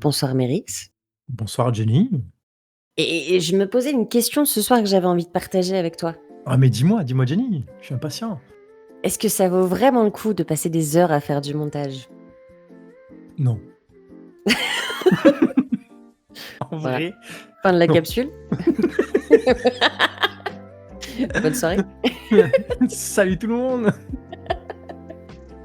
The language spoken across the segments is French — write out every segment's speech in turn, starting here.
Bonsoir Mérix. Bonsoir Jenny. Et je me posais une question ce soir que j'avais envie de partager avec toi. Ah mais dis-moi Jenny, je suis impatient. Est-ce que ça vaut vraiment le coup de passer des heures à faire du montage? Non. En Voilà, vrai, fin de la non. capsule. Bonne soirée. Salut tout le monde.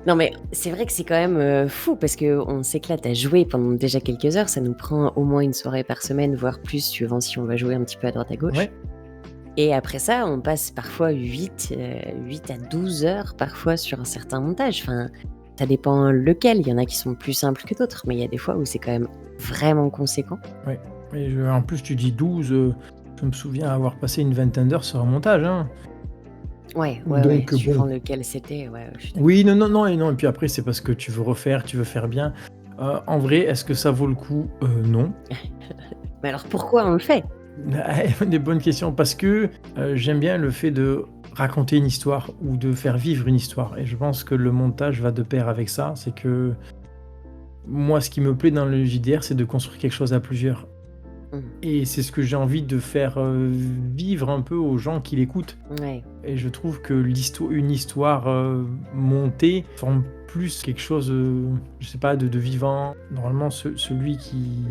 Non mais c'est vrai que c'est quand même, fou parce qu'on s'éclate à jouer pendant déjà quelques heures. Ça nous prend au moins une soirée par semaine, voire plus suivant si on va jouer un petit peu à droite à gauche. Ouais, Et après ça, on passe parfois 8 à 12 heures parfois sur un certain montage. Enfin, ça dépend lequel. Il y en a qui sont plus simples que d'autres, mais il y a des fois où c'est quand même vraiment conséquent. ouais. Et en plus tu dis 12, je me souviens avoir passé une vingtaine d'heures sur un montage. Hein. Ouais, Donc suivant bon. lequel c'était, ouais, je suis d'accord. Oui, non. Et puis après c'est parce que tu veux refaire, tu veux faire bien. En vrai, est-ce que ça vaut le coup? Non. Mais alors pourquoi on le fait? Des bonnes questions. Parce que j'aime bien le fait de raconter une histoire ou de faire vivre une histoire. Et je pense que le montage va de pair avec ça. C'est que moi, ce qui me plaît dans le JDR, c'est de construire quelque chose à plusieurs. Mmh. Et c'est ce que j'ai envie de faire vivre un peu aux gens qui l'écoutent. Ouais. Et je trouve que une histoire montée forme plus quelque chose, je sais pas, de vivant. Normalement, celui qui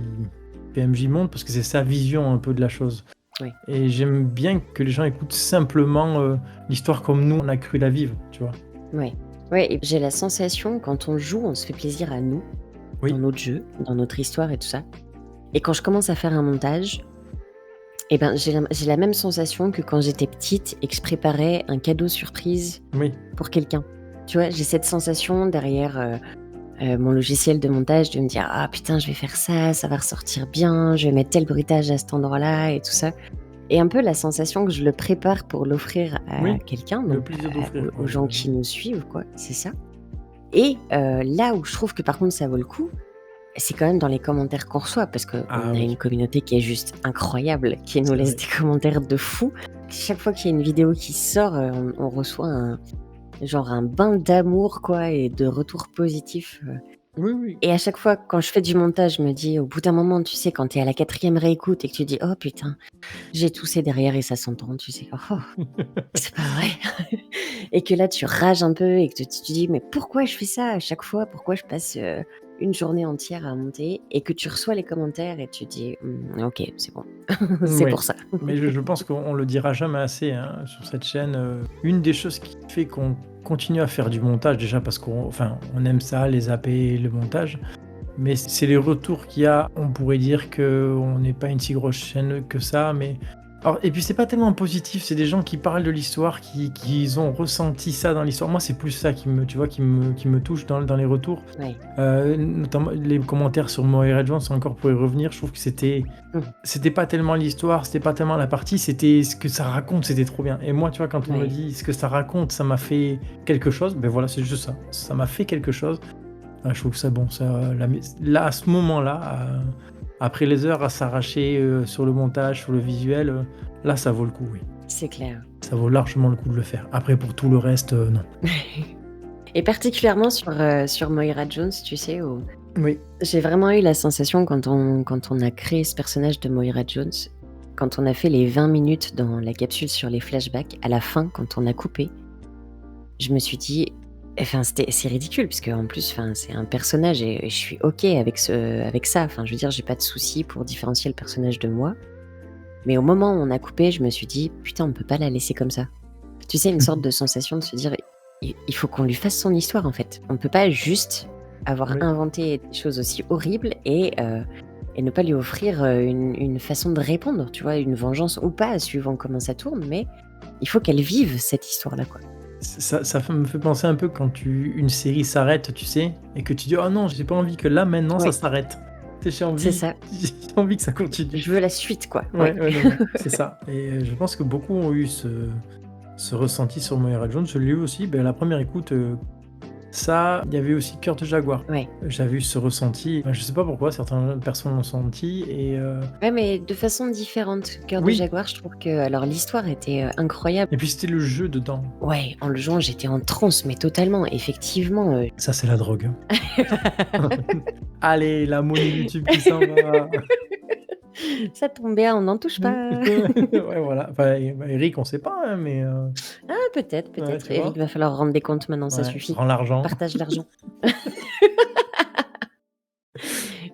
PMJ monte, parce que c'est sa vision un peu de la chose. Oui. Et j'aime bien que les gens écoutent simplement l'histoire comme nous, on a cru la vivre, tu vois. Ouais. Ouais, et j'ai la sensation quand on joue, on se fait plaisir à nous, Oui, dans notre jeu, dans notre histoire et tout ça. Et quand je commence à faire un montage, eh ben, j'ai la même sensation que quand j'étais petite et que je préparais un cadeau surprise oui, pour quelqu'un. Tu vois, j'ai cette sensation derrière mon logiciel de montage de me dire: «Ah putain, je vais faire ça, ça va ressortir bien, je vais mettre tel bruitage à cet endroit-là» et tout ça. Et un peu la sensation que je le prépare pour l'offrir à oui. quelqu'un, Le donc plaisir d'offrir, aux quoi. gens qui nous suivent, quoi, c'est ça. Et là où je trouve que par contre ça vaut le coup, c'est quand même dans les commentaires qu'on reçoit parce qu'on Ah a oui, une communauté qui est juste incroyable, qui nous c'est laisse vrai. des commentaires de fou. Chaque fois qu'il y a une vidéo qui sort, on reçoit un bain d'amour quoi et de retours positifs. Oui. Et à chaque fois quand je fais du montage, je me dis au bout d'un moment, tu sais, quand tu es à la 4e réécoute et que tu dis: «Oh putain, j'ai toussé derrière et ça s'entend», tu sais? «Oh, c'est pas vrai» et que là tu rages un peu et que tu te dis: «Mais pourquoi je fais ça à chaque fois? Pourquoi je passe, une journée entière à monter?» et que tu reçois les commentaires et tu dis: «Mmh, OK, c'est bon, c'est Oui. pour ça». Mais je pense qu'on le dira jamais assez hein, sur cette chaîne. Une des choses qui fait qu'on continue à faire du montage, déjà parce on aime ça, les AP, le montage, mais c'est les retours qu'il y a. On pourrait dire qu'on n'est pas une si grosse chaîne que ça, mais... Alors, et puis c'est pas tellement positif, c'est des gens qui parlent de l'histoire, qui ont ressenti ça dans l'histoire. Moi, c'est plus ça qui me touche dans les retours. Ouais. Notamment les commentaires sur Moira Jones, encore pour y revenir, je trouve que Mmh. c'était pas tellement l'histoire, c'était pas tellement la partie, c'était ce que ça raconte, c'était trop bien. Et moi, tu vois, quand on me Ouais. dit ce que ça raconte, ça m'a fait quelque chose, ben voilà, c'est juste ça. Ça m'a fait quelque chose. Je trouve que c'est bon. Là, à ce moment-là, après les heures à s'arracher sur le montage, sur le visuel, là, ça vaut le coup, oui. C'est clair. Ça vaut largement le coup de le faire. Après, pour tout le reste, non. Et particulièrement sur Moira Jones, tu sais, où Oui. j'ai vraiment eu la sensation quand on a créé ce personnage de Moira Jones, quand on a fait les 20 minutes dans la capsule sur les flashbacks, à la fin, quand on a coupé, je me suis dit enfin, c'est ridicule parce qu'en plus, enfin, c'est un personnage et je suis OK avec ça. Enfin, je veux dire, j'ai pas de souci pour différencier le personnage de moi. Mais au moment où on a coupé, je me suis dit: «Putain, on peut pas la laisser comme ça». Tu sais, une sorte de sensation de se dire: «Il faut qu'on lui fasse son histoire, en fait. On peut pas juste avoir Oui. inventé des choses aussi horribles et ne pas lui offrir, une façon de répondre», tu vois? Une vengeance ou pas, suivant comment ça tourne, mais il faut qu'elle vive cette histoire-là, quoi. Ça me fait penser un peu quand une série s'arrête, tu sais, et que tu dis: «Oh non, j'ai pas envie que là, maintenant, ça Ouais, s'arrête». Tu sais, j'ai c'est envie ça. j'ai envie que ça continue. Je veux la suite, quoi. Ouais. Ouais, non, c'est ça. Et je pense que beaucoup ont eu ce ressenti sur Moira Jones. Je l'ai eu aussi, la première écoute, Ça, il y avait aussi Cœur de Jaguar. Ouais. J'avais eu ce ressenti, je sais pas pourquoi certaines personnes l'ont senti Ouais, mais de façon différente. Cœur de oui, Jaguar, je trouve que alors l'histoire était, incroyable. et puis c'était le jeu dedans. Ouais, en le jouant, j'étais en transe, mais totalement. Effectivement, Ça, c'est la drogue, hein. Allez, la monnaie YouTube qui s'en va. ça tombe bien, on n'en touche pas. Ouais, voilà. Enfin, Eric, on sait pas, hein, mais Ah peut-être, ouais, peut-être. tu Eric, vois? va falloir rendre des comptes maintenant, ça Ouais, suffit. rends l'argent. Partage l'argent.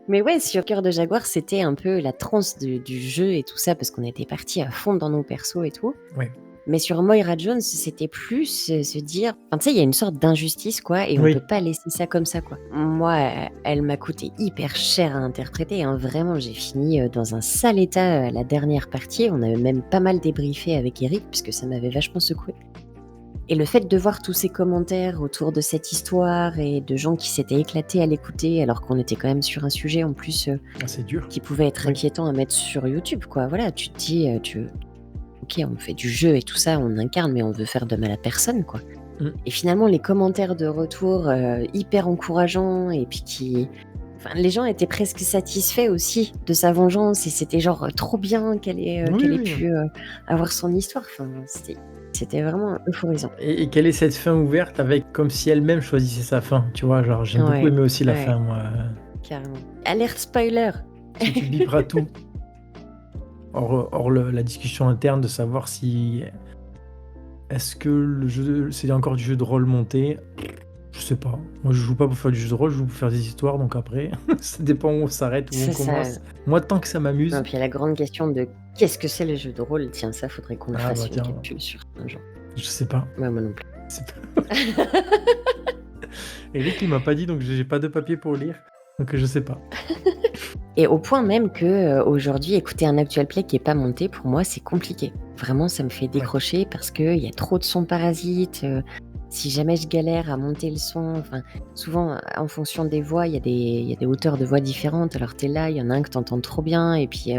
Mais ouais, sur Cœur de Jaguar, c'était un peu la transe du jeu et tout ça, parce qu'on était partis à fond dans nos persos et tout. Ouais. Mais sur Moira Jones, c'était plus, se dire enfin, tu sais, il y a une sorte d'injustice, quoi, et on peut Oui. pas laisser ça comme ça, quoi. Moi, elle m'a coûté hyper cher à interpréter, hein. Vraiment, j'ai fini, dans un sale état, la dernière partie. On avait même pas mal débriefé avec Eric, puisque ça m'avait vachement secouée. Et le fait de voir tous ces commentaires autour de cette histoire et de gens qui s'étaient éclatés à l'écouter, alors qu'on était quand même sur un sujet en plus, Ah, c'est dur. qui pouvait être Oui. inquiétant à mettre sur YouTube, quoi. Voilà, tu te dis, OK, on fait du jeu et tout ça, on incarne, mais on veut faire de mal à personne, quoi. Mmh. Et finalement, les commentaires de retour, hyper encourageants et puis enfin, les gens étaient presque satisfaits aussi de sa vengeance et c'était genre, trop bien Oui, qu'elle ait oui. pu, avoir son histoire. Enfin, c'était vraiment euphorisant. Et quelle est cette fin ouverte avec comme si elle-même choisissait sa fin, tu vois? Genre, j'ai beaucoup Ouais, aimé aussi la ouais, fin, moi, carrément. Alerte spoiler! tu biperas tout. Hors la discussion interne de savoir si est-ce que le jeu c'est encore du jeu de rôle monté? Je sais pas. Moi, je joue pas pour faire du jeu de rôle, je joue pour faire des histoires, donc après, ça dépend où on s'arrête, où on C'est ça. commence. Moi, tant que ça Non, m'amuse. puis il y a la grande question de qu'est-ce que c'est le jeu de rôle? Tiens, ça, faudrait qu'on le Ah bah fasse une tiens, capsule sur un jour. je sais pas. Ouais, moi non plus. C'est pas Eric, il m'a pas dit, donc j'ai pas de papier pour lire, donc je sais pas. Et au point même que, aujourd'hui, écouter un actual play qui est pas monté, pour moi, c'est compliqué. Vraiment, ça me fait Ouais. décrocher parce qu'il y a trop de sons parasites, si jamais je galère à monter le son, enfin, souvent, en fonction des voix, il y a des hauteurs de voix différentes. Alors tu es là, il y en a un que tu entends trop bien et puis,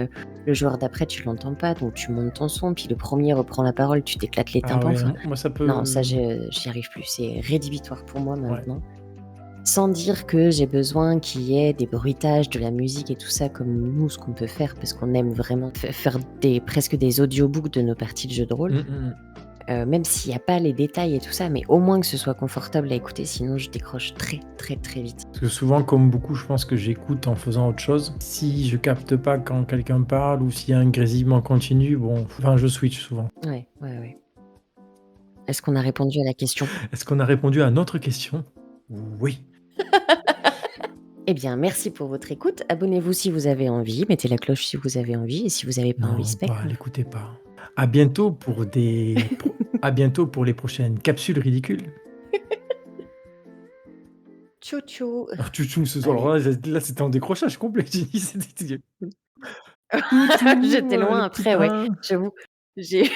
le joueur d'après, tu l'entends pas, donc tu montes ton son, puis le premier reprend la parole, tu t'éclates les Ah tympans. ouais, Enfin, moi ça non, ça, peut. j'y arrive plus. C'est rédhibitoire pour moi Ouais. maintenant. Sans dire que j'ai besoin qu'il y ait des bruitages, de la musique et tout ça comme nous, ce qu'on peut faire parce qu'on aime vraiment faire presque des audiobooks de nos parties de jeux de rôle, Mmh. même s'il y a pas les détails et tout ça, mais au moins que ce soit confortable à écouter, sinon je décroche très, très, très vite. Parce que souvent, comme beaucoup, je pense que j'écoute en faisant autre chose. Si je capte pas quand quelqu'un parle ou s'il y a un grésillement continu, bon, enfin, je switch souvent. Ouais, ouais, ouais. Est-ce qu'on a répondu à la question? Est-ce qu'on a répondu à notre question? Oui. Eh bien, merci pour votre écoute. Abonnez-vous si vous avez envie, mettez la cloche si vous avez envie et si vous avez pas envie, Non, c'est pas pas, grave. l'écoutez pas. À bientôt à bientôt pour les prochaines capsules ridicules. Tchou tchou. Ah, tchou ce soir, Allez. alors là, c'était en décrochage complet. J'ai dit, c'était tchou, J'étais loin le petit après, ouais, pain. j'avoue. J'ai